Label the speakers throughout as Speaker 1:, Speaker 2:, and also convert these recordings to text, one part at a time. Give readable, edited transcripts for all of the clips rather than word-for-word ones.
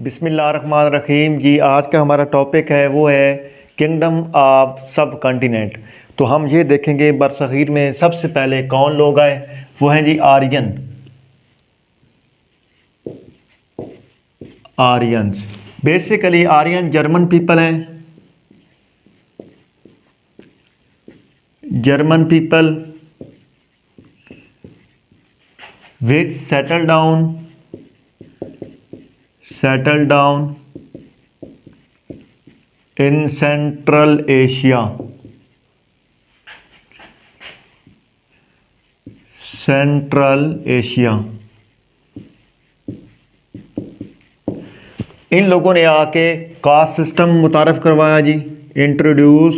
Speaker 1: बिस्मिल्लाहिर्रहमानिर्रहीम जी। आज का हमारा टॉपिक है वो है किंगडम ऑफ सब कॉन्टिनेंट। तो हम ये देखेंगे बरसगीर में सबसे पहले कौन लोग आए। वो हैं जी Aryan, Aryans. Basically Aryan German people हैं, German people which settle down in Central Asia, इन लोगों ने आके कास्ट सिस्टम मुतारफ़ करवाया जी। इंट्रोड्यूस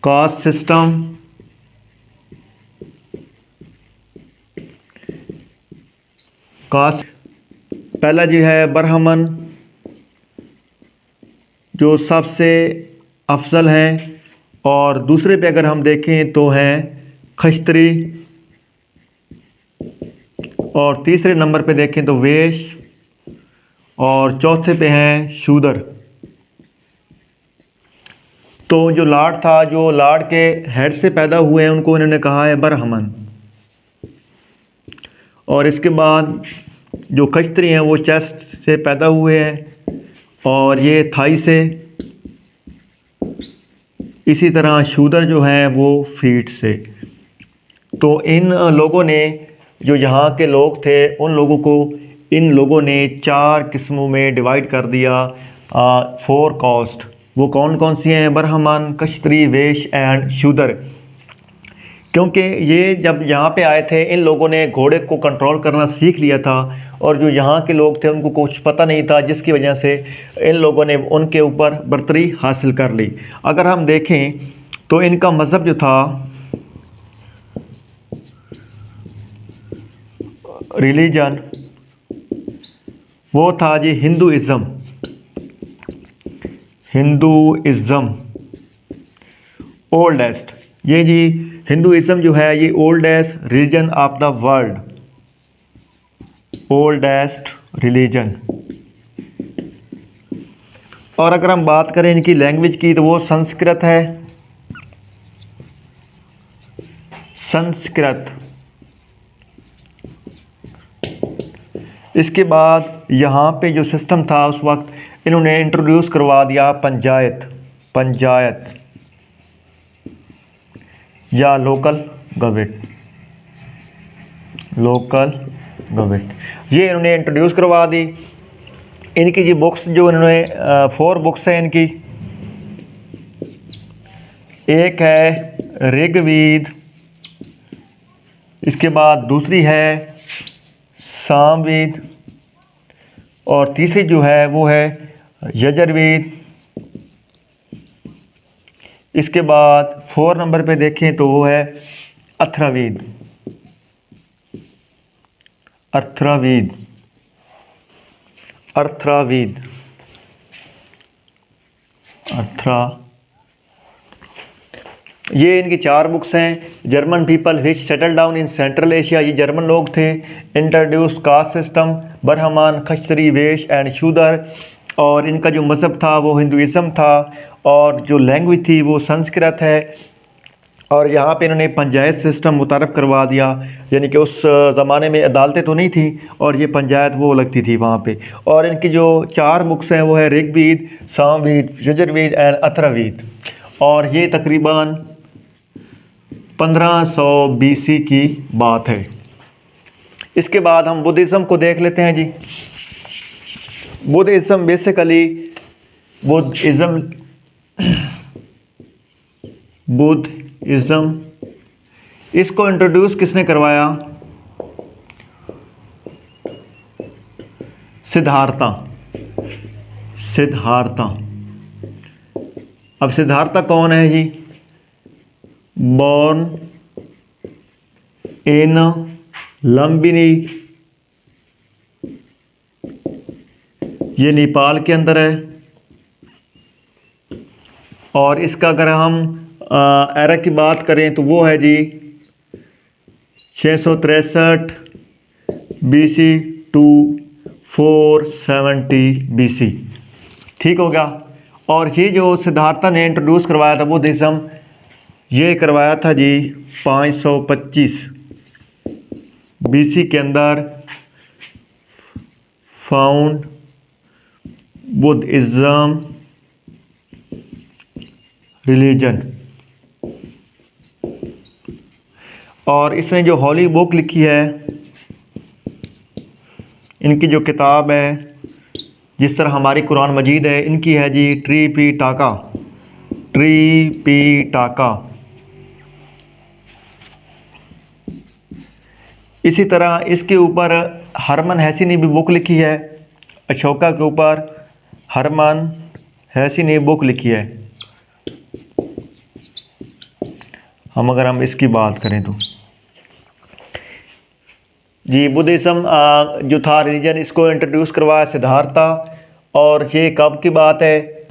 Speaker 1: कास्ट सिस्टम, कास्ट पहला जी है ब्राह्मण, जो सबसे अफजल हैं। और दूसरे पे अगर हम देखें तो हैं खश्तरी, और तीसरे नंबर पे देखें तो वैश्य, और चौथे पे हैं शूद्र। तो जो लाट था, जो लाट के हेड से पैदा हुए हैं, उनको इन्होंने कहा है ब्राह्मण। और इसके बाद जो खश्तरी हैं वो चेस्ट से पैदा हुए हैं, और ये थाई से। इसी तरह शूद्र जो हैं वो फीट से। तो इन लोगों ने, जो यहाँ के लोग थे, उन लोगों को इन लोगों ने 4 किस्मों में डिवाइड कर दिया। 4 कास्ट, वो कौन कौन सी हैं? ब्राह्मण, क्षत्रिय, वैश्य एंड शूद्र। क्योंकि ये जब यहाँ पे आए थे, इन लोगों ने घोड़े को कंट्रोल करना सीख लिया था, और जो यहाँ के लोग थे उनको कुछ पता नहीं था, जिसकी वजह से इन लोगों ने उनके ऊपर बर्तरी हासिल कर ली। अगर हम देखें तो इनका मज़हब जो था, रिलीजन, वो था जी हिंदुइज़्म। ओल्डेस्ट, ये जी हिंदुइज़्म जो है ये oldest religion of the world, oldest religion. और अगर हम बात करें इनकी लैंग्वेज की, तो वो संस्कृत है, संस्कृत। इसके बाद यहाँ पे जो सिस्टम था उस वक्त, इन्होंने इंट्रोड्यूस करवा दिया पंचायत या लोकल गवर्नमेंट। ये इन्होंने इंट्रोड्यूस करवा दी। इनकी जी बुक्स जो इन्होंने 4 बुक्स हैं इनकी। एक है ऋग्वेद, इसके बाद दूसरी है सामवेद, और तीसरी जो है वो है यजुर्वेद। इसके बाद 4 नंबर पे देखें तो वो है अथर्ववेद। ये इनकी 4 बुक्स हैं। German people which settle down in Central Asia, ये जर्मन लोग थे। इंट्रोड्यूस कास्ट सिस्टम, ब्राह्मण, क्षत्रिय, वैश्य एंड शूद्र। और इनका जो मज़हब था वो हिंदुइज़्म था, और जो लैंग्वेज थी वो संस्कृत है। और यहाँ पे इन्होंने पंचायत सिस्टम मुतारफ़ करवा दिया, यानी कि उस ज़माने में अदालतें तो नहीं थी, और ये पंचायत वो लगती थी वहाँ पे। और इनकी जो 4 बुक्स हैं वो है ऋग्वेद, सामवेद, यजुर्वेद एंड अथर्ववेद। और ये तकरीबन 1500 BC की बात है। इसके बाद हम बुद्धिज़्म को देख लेते हैं जी। बुद्धिज़्म बेसिकली बुद्धिज़्म इसको इंट्रोड्यूस किसने करवाया? सिद्धार्था। अब सिद्धार्था कौन है जी? बॉर्न इन लुम्बिनी, ये नेपाल के अंदर है। और इसका अगर हम एरा की बात करें तो वो है जी 663 BC टू 470 BC। ठीक हो गया। और ये जो सिद्धार्था ने इंट्रोड्यूस करवाया था बुद्धिज़्म, ये करवाया था जी 525 BC के अंदर। Found Buddhism religion. और इसने जो हॉली बुक लिखी है, इनकी जो किताब है, जिस तरह हमारी कुरान मजीद है, इनकी है जी त्रिपिटका। त्रिपिटका। इसी तरह इसके ऊपर हरमन हेसी ने भी बुक लिखी है। अशोका के ऊपर हरमन हेसी ने बुक लिखी है। अगर हम इसकी बात करें तो जी बुद्धिज़्म जो था रिलीजन, इसको इंट्रोड्यूस करवाया सिद्धार्था। और ये कब की बात है?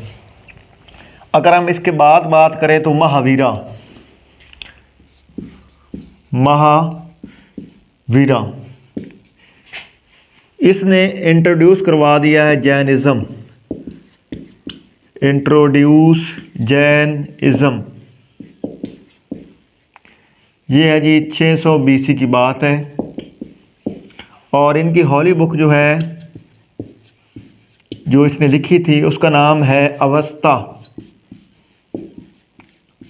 Speaker 1: अगर हम इसके बाद बात करें तो महावीरा। महावीरा इसने इंट्रोड्यूस करवा दिया है जैनिज़्म। Introduce Jainism. ये है जी 600 BC की बात है। और इनकी हॉली बुक जो है, जो इसने लिखी थी, उसका नाम है अवस्था।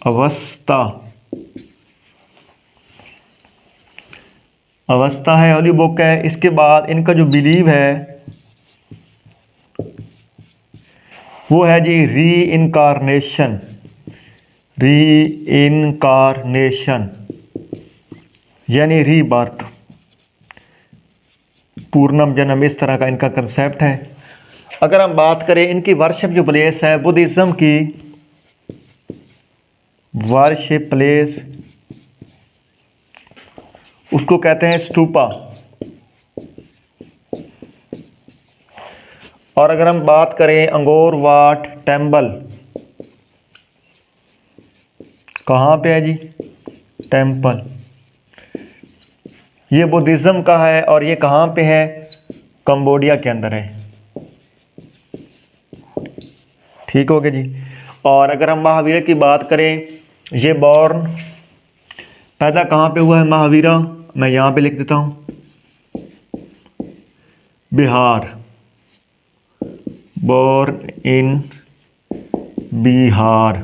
Speaker 1: अवस्था। अवस्था है, हॉली बुक है। इसके बाद इनका जो बिलीव है वो है जी री इनकारनेशन। री इनकारनेशन यानी रीबर्थ, पूर्णम जन्म, इस तरह का इनका कंसेप्ट है। अगर हम बात करें इनकी वर्शिप जो प्लेस है बुद्धिज़्म की, वर्शिप प्लेस उसको कहते हैं स्तूपा। और अगर हम बात करें अंगोर वाट टेम्पल, कहाँ पे है जी? टेम्पल। ये बुद्धिज़्म का है और ये कहाँ पे है? कंबोडिया के अंदर है। ठीक हो गया जी। और अगर हम महावीरा की बात करें, ये बॉर्न, पैदा कहाँ पे हुआ है महावीरा? मैं यहाँ पे लिख देता हूँ, बिहार। Born in Bihar.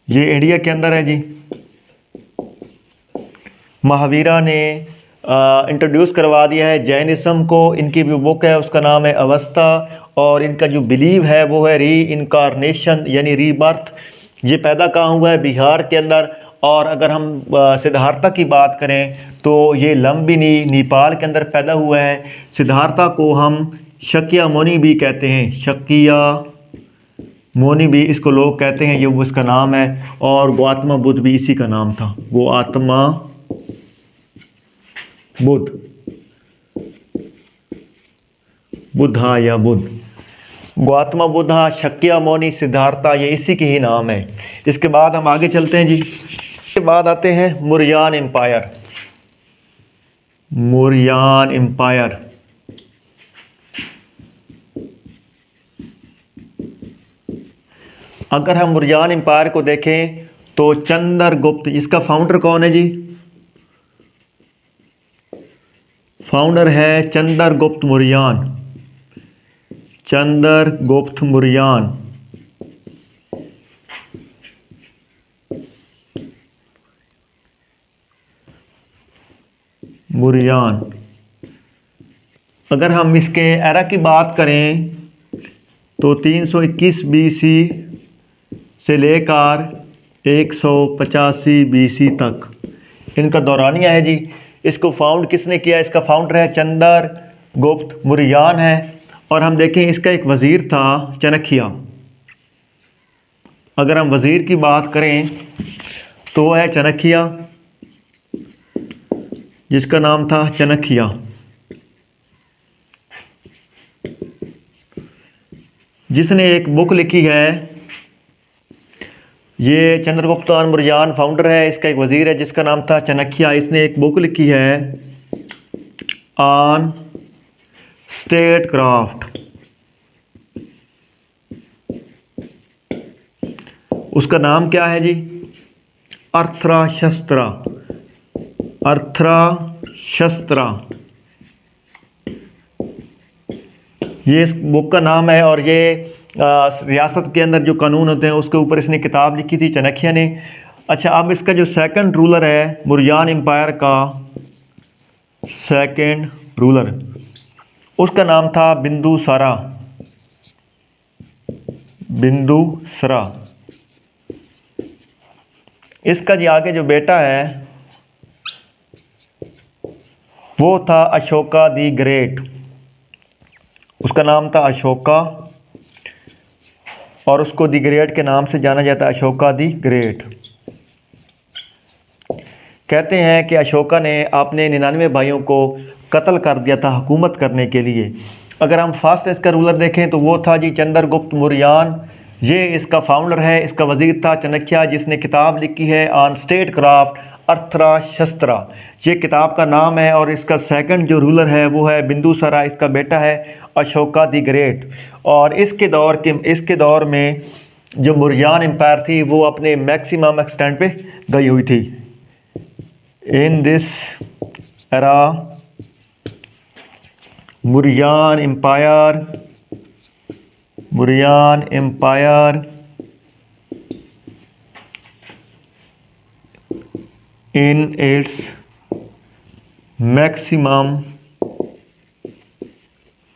Speaker 1: ये इंडिया के अंदर है जी। महावीरा ने इंट्रोड्यूस करवा दिया है जैनिज़्म को। इनकी भी बुक है, उसका नाम है अवस्था। और इनका जो बिलीव है वो है री इनकारनेशन यानी रीबर्थ। ये पैदा कहाँ हुआ है? बिहार के अंदर। और अगर हम सिद्धार्था की बात करें तो ये लुम्बिनी नेपाल के अंदर पैदा हुआ है। सिद्धार्था को हम शाक्यमुनि भी कहते हैं। शाक्यमुनि भी इसको लोग कहते हैं, ये उसका नाम है। और गौतम बुद्ध भी इसी का नाम था, गौतम बुद्ध, बुद्धा या बुद्ध। गौतम बुद्धा, शाक्यमुनि, सिद्धार्था, ये इसी के ही नाम है। इसके बाद हम आगे चलते हैं जी। इसके बाद आते हैं मौर्यन एम्पायर। मौर्यन एम्पायर। अगर हम मौर्यन एम्पायर को देखें तो चंद्रगुप्त, इसका फाउंडर कौन है जी? फाउंडर है चंद्रगुप्त मौर्यन। चंद्रगुप्त मौर्यन। मौर्यन। अगर हम इसके एरा की बात करें तो 321 BC से लेकर 185 BC तक इनका दौरानिया है जी। इसको फाउंड किसने किया? इसका फाउंडर है चंद्रगुप्त मौर्यन है। और हम देखें इसका एक वज़ीर था चाणक्य। अगर हम वज़ीर की बात करें तो वह है चाणक्य, जिसका नाम था चाणक्य। जिसने एक बुक लिखी है, ये चंद्रगुप्त मौर्यन फाउंडर है, इसका एक वज़ीर है जिसका नाम था चाणक्य। इसने एक बुक लिखी है ऑन स्टेट क्राफ्ट, उसका नाम क्या है जी? अर्थशास्त्र, अर्थशास्त्र, ये इस बुक का नाम है। और ये रियासत के अंदर जो कानून होते हैं उसके ऊपर इसने किताब लिखी थी चाणक्य ने। अच्छा, अब इसका जो सेकंड रूलर है मौर्यन एम्पायर का, सेकंड रूलर, उसका नाम था बिंदुसारा, बिंदुसारा। इसका जी आगे जो बेटा है वो था अशोका दी ग्रेट, उसका नाम था अशोका, और उसको दी ग्रेट के नाम से जाना जाता है, अशोका दी ग्रेट। कहते हैं कि अशोका ने अपने 99 भाइयों को कत्ल कर दिया था हुकूमत करने के लिए। अगर हम फास्ट इसका रूलर देखें तो वो था जी चंद्रगुप्त मौर्यन, ये इसका फाउंडर है। इसका वजीर था चाणक्य, जिसने किताब लिखी है ऑन स्टेट क्राफ्ट, अर्थशास्त्र, ये किताब का नाम है। और इसका सेकंड जो रूलर है वो है बिंदुसारा, इसका बेटा है अशोका दी ग्रेट। और इसके दौर में जो मौर्यन एम्पायर थी वो अपने मैक्सिमम एक्सटेंट पे गई हुई थी। In this era Mauryan empire in its maximum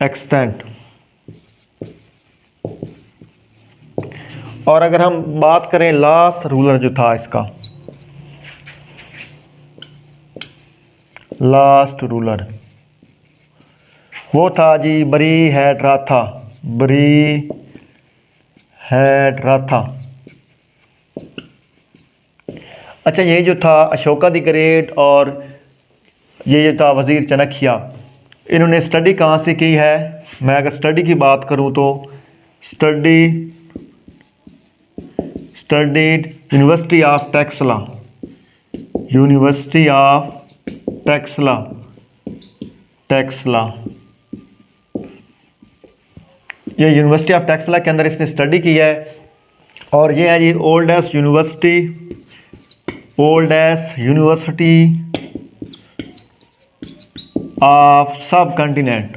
Speaker 1: extent। और अगर हम बात करें लास्ट रूलर जो था इसका, लास्ट रूलर वो था जी बृहद्रथ, बृहद्रथ। अच्छा, ये जो था अशोका दी ग्रेट और ये जो था वज़ीर चाणक्य, इन्होंने स्टडी कहाँ से की है? मैं अगर स्टडी की बात करूँ तो studied university of Taxila, university of Taxila, ये यूनिवर्सिटी ऑफ टेक्सला के अंदर इसने स्टडी की है। और ये है जी ओल्डेस्ट यूनिवर्सिटी ऑफ सब कंटिनेंट।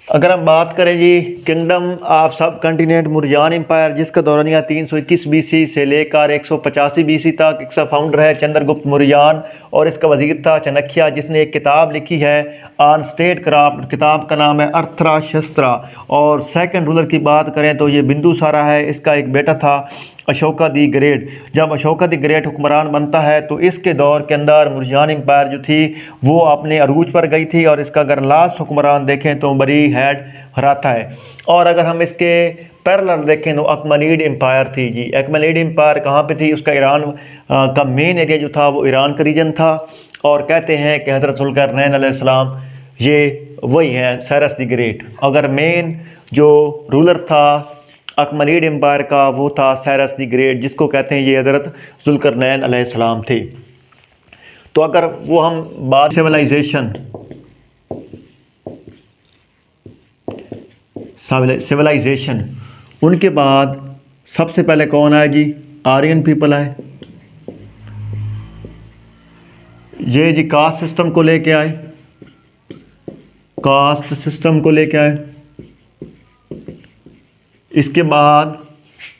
Speaker 1: अगर हम बात करें जी किंगडम ऑफ सब कंटिनेंट मौर्यन एम्पायर, जिसका दौरानिया 321 बीसी से लेकर 185 बीसी तक, इसका फाउंडर है चंद्रगुप्त मौर्यन और इसका वजीर था चाणक्य, जिसने एक किताब लिखी है ऑन स्टेट क्राफ्ट, किताब का नाम है अर्थशास्त्र। और सेकंड रूलर की बात करें तो ये बिंदुसारा है, इसका एक बेटा था अशोका दी ग्रेट। जब अशोका दी ग्रेट हुक्मरान बनता है तो इसके दौर के अंदर मौर्यन एम्पायर जो थी वो अपने अरूज पर गई थी। और इसका अगर लास्ट हुक्मरान देखें तो बृहद्रथ है। और अगर हम इसके पैरेलल देखें तो अकमनीड एम्पायर थी जी। अकमनीड एम्पायर कहाँ पे थी? उसका ईरान का मेन एरिया जो था वो ईरान का रीजन था। और कहते हैं कि हज़रत ज़ुल्करनैन अलैहिस्सलाम ये वही हैं साइरस दी ग्रेट। अगर मेन जो रूलर था अकमनीड एम्पायर का वो था साइरस दी ग्रेट, जिसको कहते हैं ये हज़रत ज़ुल्करनैन अलैहिस्सलाम थे। तो अगर वो हम बात सिविलाइजेशन, उनके बाद सबसे पहले कौन आया जी? आर्यन पीपल आए। ये जी कास्ट सिस्टम को लेके आए, कास्ट सिस्टम को लेके आए। इसके बाद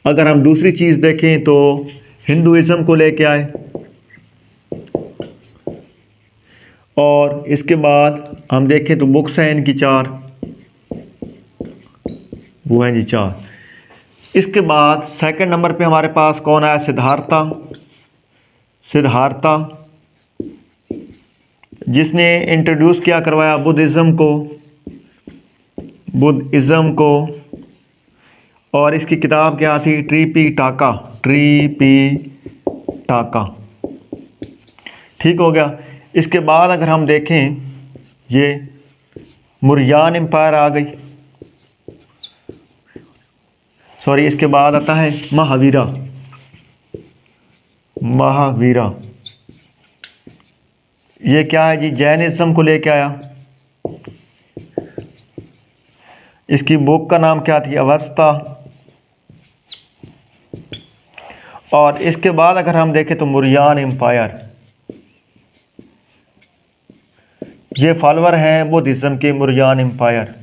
Speaker 1: अगर हम दूसरी चीज़ देखें तो हिंदुइज़्म को लेके आए। और इसके बाद हम देखें तो बुक्स हैं इनकी 4, वो हैं जी 4। इसके बाद सेकंड नंबर पे हमारे पास कौन आया? सिद्धार्था, जिसने इंट्रोड्यूस किया करवाया बुद्धिज़्म को। और इसकी किताब क्या थी? त्रिपिटका। ठीक हो गया। इसके बाद अगर हम देखें ये मौर्यन एम्पायर आ गई, सॉरी, इसके बाद आता है महावीरा। महावीरा। ये क्या है जी? जैनिज्म को लेके आया। इसकी बुक का नाम क्या थी? अवस्था। और इसके बाद अगर हम देखें तो मुरियान एम्पायर, ये फॉलोअर हैं बुद्धिज़्म के, मुरियान एम्पायर।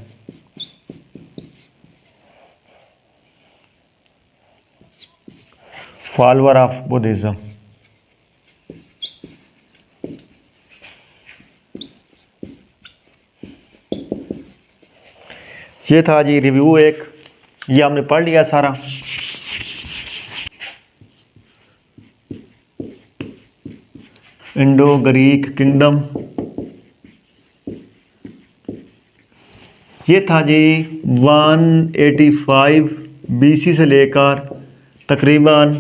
Speaker 1: Follower of Buddhism. ये था जी रिव्यू एक, ये हमने पढ़ लिया सारा। इंडो ग्रीक किंगडम, ये था जी 185 BC से लेकर तकरीबन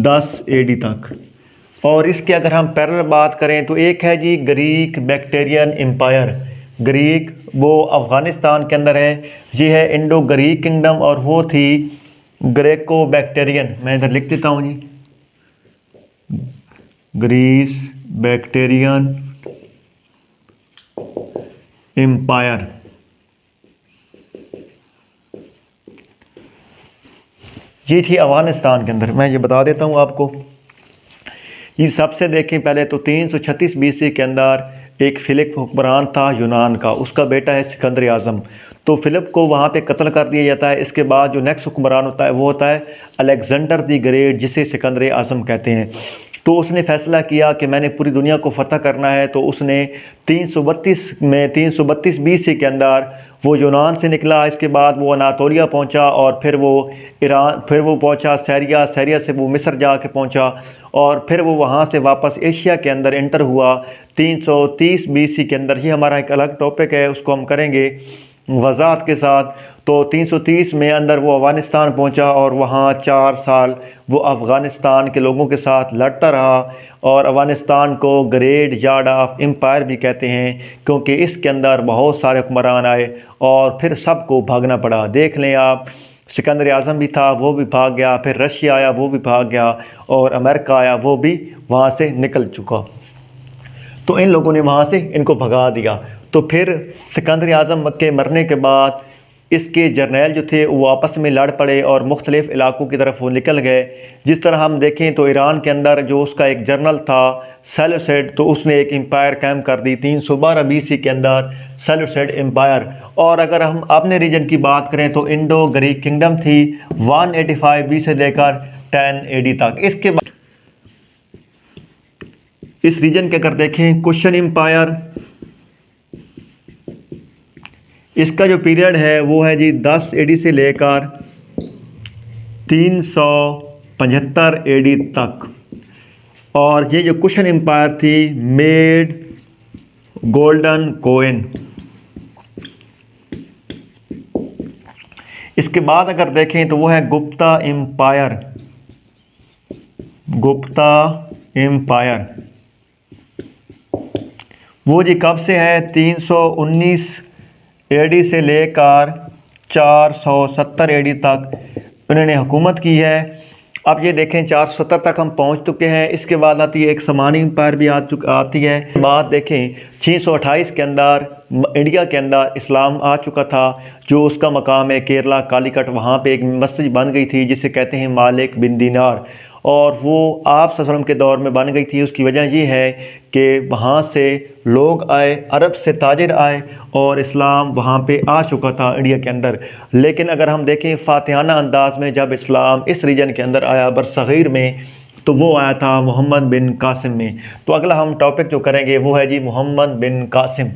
Speaker 1: 10 AD तक। और इसके अगर हम पैरेलल बात करें तो एक है जी ग्रीक बैक्टेरियन एम्पायर। ग्रीक वो अफ़गानिस्तान के अंदर है। ये है इंडो ग्रीक किंगडम, और वो थी ग्रेको बैक्टेरियन। मैं इधर लिख देता हूँ जी, ग्रीस बैक्टेरियन एम्पायर। ये थी अफगानिस्तान के अंदर। मैं ये बता देता हूँ आपको, ये सबसे देखें पहले तो 336 BC के अंदर एक फिलिप हुक्मरान था यूनान का, उसका बेटा है सिकंदर आज़म। तो फिलिप को वहाँ पे कत्ल कर दिया जाता है। इसके बाद जो नेक्स्ट हुक्मरान होता है वो होता है अलेक्जेंडर द ग्रेट, जिसे सिकंदर आज़म कहते हैं। तो उसने फैसला किया कि मैंने पूरी दुनिया को फतह करना है। तो उसने 332 BC के अंदर वो यूनान से निकला। इसके बाद वो अनातोलिया पहुंचा, और फिर वो ईरान, फिर वो पहुंचा सीरिया, सीरिया से वो मिस्र जाके पहुंचा, और फिर वो वहाँ से वापस एशिया के अंदर एंटर हुआ 330 BC के अंदर। ये हमारा एक अलग टॉपिक है, उसको हम करेंगे वजाहत के साथ। तो 330 में अंदर वो अफ़गानिस्तान पहुंचा, और वहाँ 4 साल वो अफ़गानिस्तान के लोगों के साथ लड़ता रहा। और अफ़गानिस्तान को ग्रेट यार्ड ऑफ एम्पायर भी कहते हैं, क्योंकि इसके अंदर बहुत सारे हुक्मरान आए और फिर सबको भागना पड़ा। देख लें आप, सिकंदर आज़म भी था, वो भी भाग गया, फिर रशिया आया, वो भी भाग गया, और अमेरिका आया, वो भी वहाँ से निकल चुका। तो इन लोगों ने वहाँ से इनको भगा दिया। तो फिर सिकंदर आज़म के मरने के बाद इसके जर्नैल जो थे वो आपस में लड़ पड़े और मुख्तलिफ़ इलाकों की तरफ वो निकल गए। जिस तरह हम देखें तो ईरान के अंदर जो उसका एक जनरल था सेल्यूसिड, तो उसने एक एम्पायर कायम कर दी 312 BC के अंदर, सेल्यूसिड एम्पायर। और अगर हम अपने रीजन की बात करें तो इंडो ग्रीक किंगडम थी 185 BC से लेकर 10 AD तक। इसके बाद इस रीजन के अगर देखें कुशन एम्पायर, इसका जो पीरियड है वो है जी 10 AD से लेकर 375 AD तक। और ये जो कुशन एम्पायर थी मेड गोल्डन कोइन। इसके बाद अगर देखें तो वो है गुप्ता एम्पायर। गुप्ता एम्पायर वो जी कब से है? 319 AD से लेकर 470 AD तक उन्होंने हुकूमत की है। अब ये देखें 470 तक हम पहुंच चुके हैं। इसके बाद आती है एक समानी एम्पायर भी आती है। बात देखें 628 के अंदर इंडिया के अंदर इस्लाम आ चुका था। जो उसका मकाम है केरला कालीकट, वहाँ पे एक मस्जिद बन गई थी जिसे कहते हैं मालिक बिन दीनार, और वो आप सल्लल्लाहु अलैहि वसल्लम के दौर में बन गई थी। उसकी वजह ये है कि वहाँ से लोग आए, अरब से ताजिर आए, और इस्लाम वहाँ पे आ चुका था इंडिया के अंदर। लेकिन अगर हम देखें फातिहाना अंदाज में जब इस्लाम इस रीजन के अंदर आया बरसग़ीर में, तो वो आया था मोहम्मद बिन कासिम में। तो अगला हम टॉपिक जो करेंगे वो है जी मोहम्मद बिन कासिम।